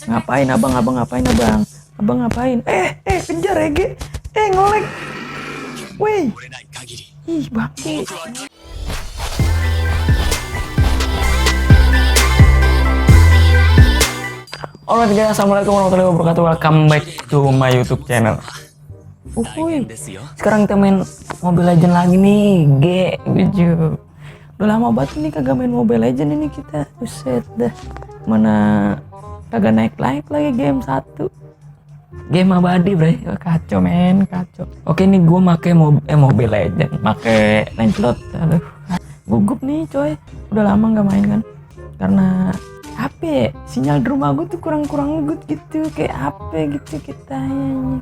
Ngapain abang ngapain abang? Abang ngapain? Kejar Ege. Ngelek. Wih. Ih, bangke. Alright guys, assalamualaikum warahmatullahi wabarakatuh. Welcome back to my YouTube channel. Sekarang kita main Mobile Legend lagi nih, G7. Udah lama banget nih kagak main Mobile Legend ini kita. Buset dah. Mana kagak naik lagi game 1. Game abadi, bray. Kacau men, kacau. Oke nih gue make Mobile Legend, make Lancelot. Aduh, gugup nih coy. Udah lama nggak main kan. Karena HP sinyal di rumah gue tuh kurang good gitu, kayak HP gitu kita ya.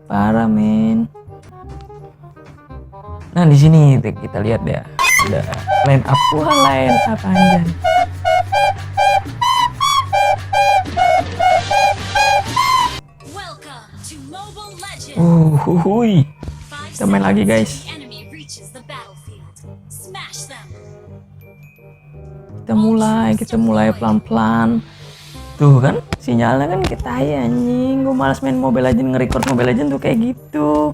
Parah men. Nah di sini kita lihat ya, ada line up, line up anjay. Hui. Kita main lagi guys. Kita mulai pelan-pelan. Tuh kan sinyalnya kan kita ya anjing. Gue malas main Mobile Legend, nge-record Mobile Legend tuh kayak gitu.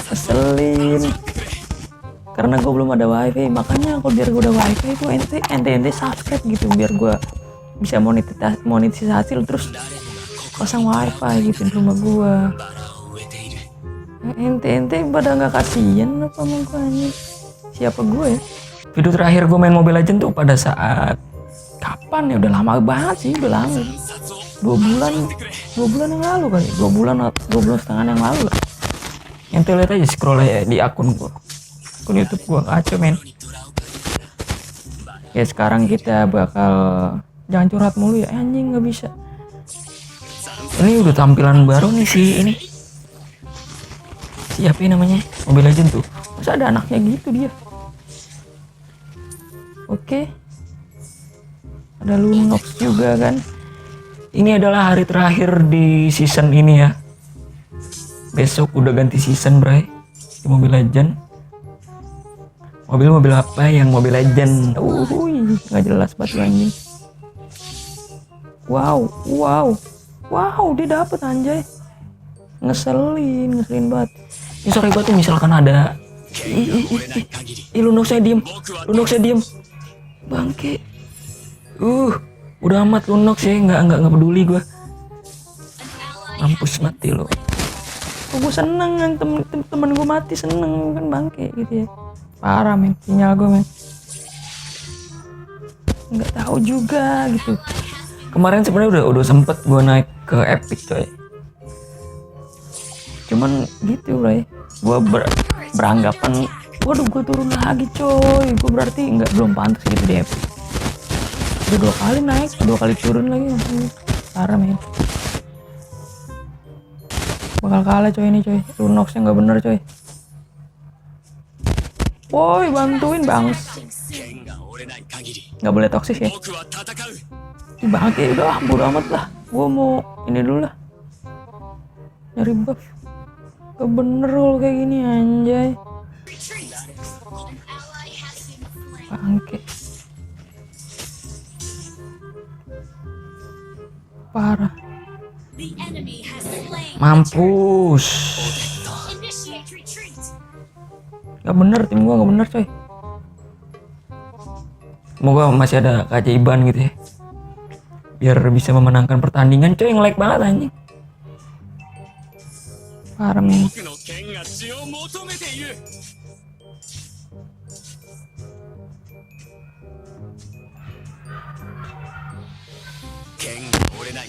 Keselin. Karena gue belum ada wifi, makanya kalau biar gue udah wifi itu ente subscribe gitu biar gue bisa monetisasi terus pasang wifi gitu di rumah gue. Ente pada nggak kasihan apa mau gue anjing? Siapa gue ya? Video terakhir gue main Mobile Legend tuh pada saat kapan ya, udah lama banget sih, udah lama. 2 bulan yang lalu kali, 2 bulan setengah yang lalu lah. Ente lihat aja, scroll aja di akun YouTube gue, kacau men. Ya sekarang kita bakal, jangan curhat mulu ya anjing, nggak bisa. Ini udah tampilan baru nih ini. Siapa namanya Mobile Legend tuh, masa ada anaknya gitu dia. Oke. Ada Lunox juga kan. Ini adalah hari terakhir di season ini ya. Besok udah ganti season bray di Mobile Legend. Mobil apa yang Mobile Legend? Nggak jelas banget anjing. Wow, dia dapet anjay. Ngeselin banget. Ini sorry banget misalkan ada Lunoxnya diem. Bangke. Udah amat Lunox ya, nggak peduli gue. Mampus mati lo. Gue seneng kan temen gue mati, seneng kan bangke gitu ya. Parah men, sinyal gue men. Nggak tahu juga gitu. Kemarin sebenarnya udah sempet gue naik ke Epic coy. Cuman gitu bro, gue beranggapan, waduh gue turun lagi coy, gue berarti belum pantas gitu di Epic. Udah 2 kali naik, 2 kali turun lagi, parah men. Bakal kalah coy ini coy, Lunoxnya nggak bener coy. Woi bantuin bangs, nggak boleh toksis ya. Bangke udah bodo amat lah, gue mau ini dulu lah, nyari buff. Gak bener kalau kayak gini anjay. Bangke. Parah. Mampus. Gak bener, tim gua gak bener coy. Semoga masih ada keajaiban gitu ya, biar bisa memenangkan pertandingan coy. Nge-lag banget anjing. Parah men.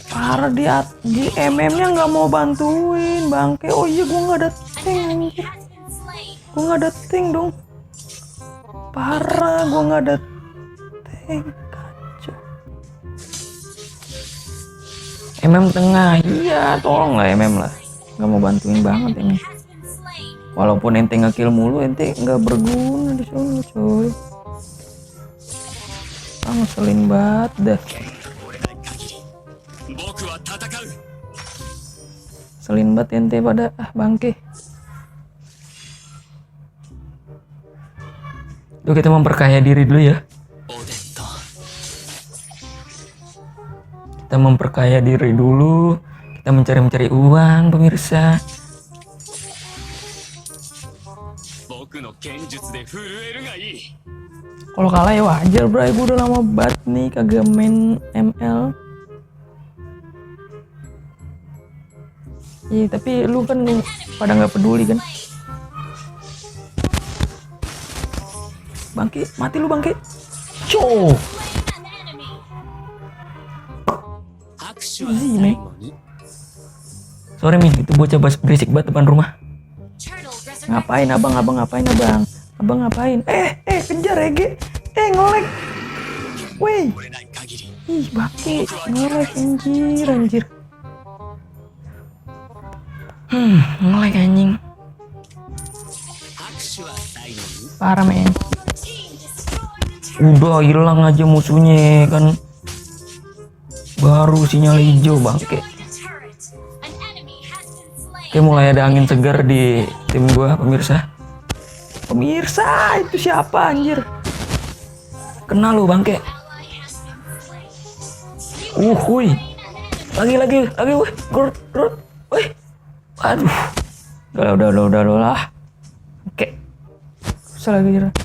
Parah di MM-nya nggak mau bantuin bangke. Oh iya gue nggak ada tank anjir. Gue nggak ada tank dong. Parah gue nggak ada tank, kacau. MM tengah, iya tolong lah MM lah. Nggak mau bantuin banget ini. Walaupun ente nge-kill mulu, ente nggak berguna di sini coy. Ngeselin banget dah. Selin banget ente pada bangke. Tuh kita memperkaya diri dulu ya. Kita memperkaya diri dulu. Kita mencari uang, pemirsa. Kalau kalah ya wajar, bray. Gue udah lama banget nih kagak main ML. Iya, tapi lu kan pada nggak peduli kan? Bangke, mati lu bangke. Cok. Easy, man. Sorry Min, itu bocah berisik banget depan rumah. Ngapain abang ngapain abang? Abang ngapain? Kejar Ege. Ngelek. Wih. Ih, bangke, ngelek anjir. Ngelek anjing. Parah men. Udah hilang aja musuhnya kan. Baru sinyal hijau bangke. Oke, mulai ada angin segar di tim gua, pemirsa. Pemirsa, itu siapa anjir? Kenal lu bangke. Wih. Lagi, wih. Grot. Wih. Aduh. Udah lah. Oke. Usah lagi jera.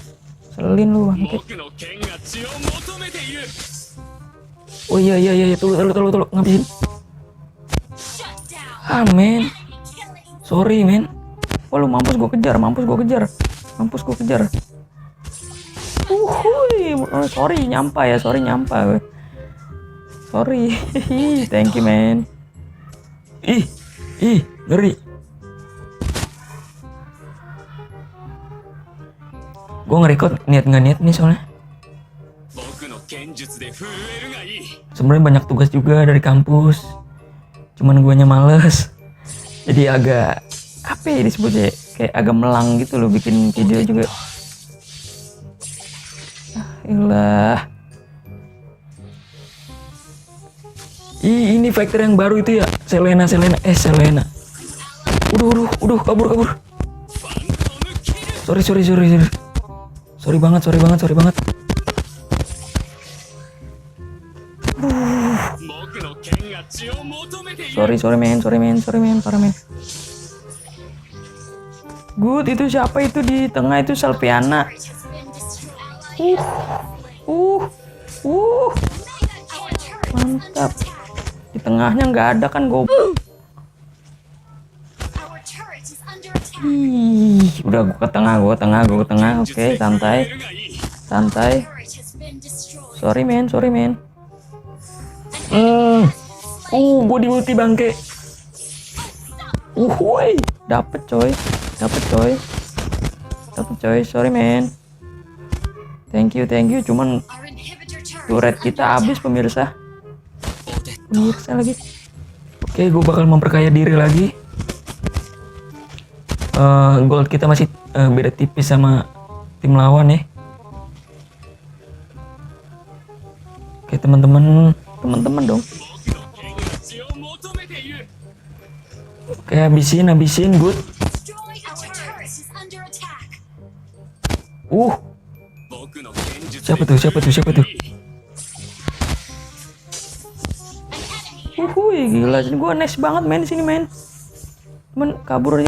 Selin lu bangke. Oh iya, tolong ngabisin. Men. Sorry men. Oh lu mampus gua kejar. Sorry nyampa. Sorry. Thank you man. Ih, ngeri. Gue nge-record niat nih soalnya. Sebenarnya banyak tugas juga dari kampus. Cuman guanya males. Jadi agak apa ya disebutnya? Kayak agak melang gitu loh bikin video juga. Iyalah. Ini factor yang baru itu ya, Selena. Udah kabur. Sorry. Sorry banget. Sorry men, parah men. Good, itu siapa itu di tengah itu Selviana. Mantap. Di tengahnya nggak ada kan goblok. Udah gua ke tengah. Oke, santai. Sorry men. Gua di ulti bangke. Woi, dapet coy. Sorry men. Thank you. Cuman turret kita habis pemirsa lagi. Oke, gue bakal memperkaya diri lagi. Gold kita masih beda tipis sama tim lawan ya. Oke teman-teman dong. Oke, habisin good. Siapa tuh? Gila, gue nice banget main di sini men. Cuman kabur.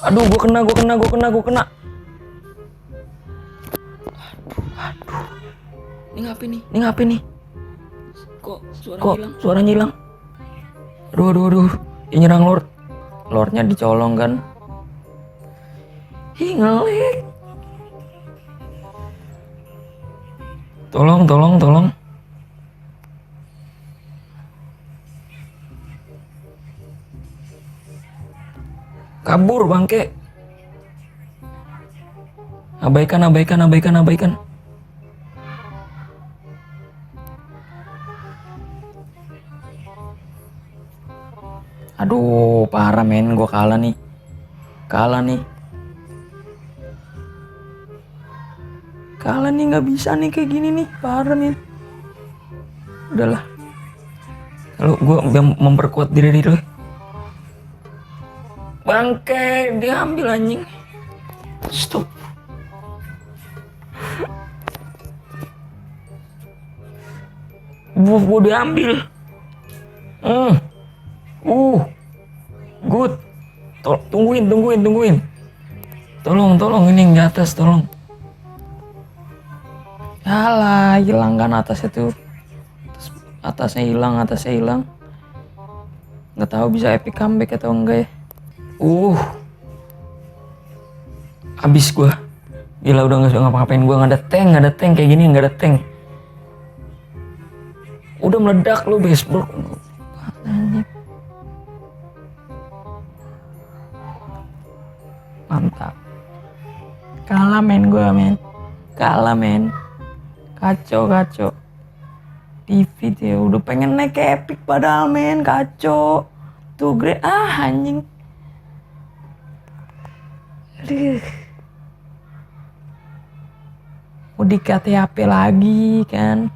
Aduh, gue kena. Ini ngapain nih? Kok suaranya hilang? Aduh. Ini nyerang Lordnya dicolong kan. Ngelek. Tolong. Kabur bangke. Abaikan. Aduh, parah men, gue kalah nih. Kalah nih, nggak bisa nih kayak gini nih, parah nih. Udahlah. Kalau gue memperkuat diri dulu. Bangke, diambil anjing. Stop. Gua diambil. Good. Tungguin. Tolong ini yang di atas, tolong. Yalah, hilang kan atasnya tuh. Atasnya hilang. Nggak tahu bisa epic comeback atau enggak ya. Abis gua. Gila, udah nggak ngapa-ngapain gua, nggak ada tank kayak gini, nggak ada tank. Udah meledak lu baseball. Mantap. Kalah men. Kacau. TV dia udah pengen naik ke epic padahal men, kacau. Tuh grade anjing. Aduh. Mau dikasih HP lagi kan.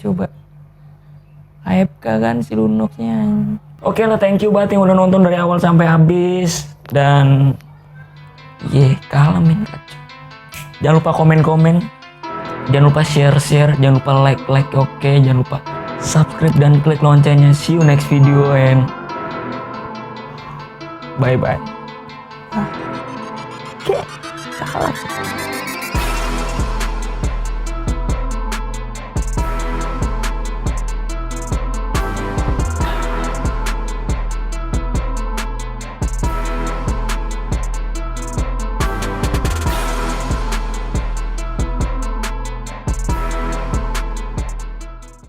Coba. AFK kan si Lunoxnya. Oke lah, thank you banget yang udah nonton dari awal sampai habis. Dan kalah men, kacau. Jangan lupa komen-komen. Jangan lupa share, jangan lupa like, oke. Jangan lupa subscribe dan klik loncengnya. See you next video and bye-bye. Oke, kalah.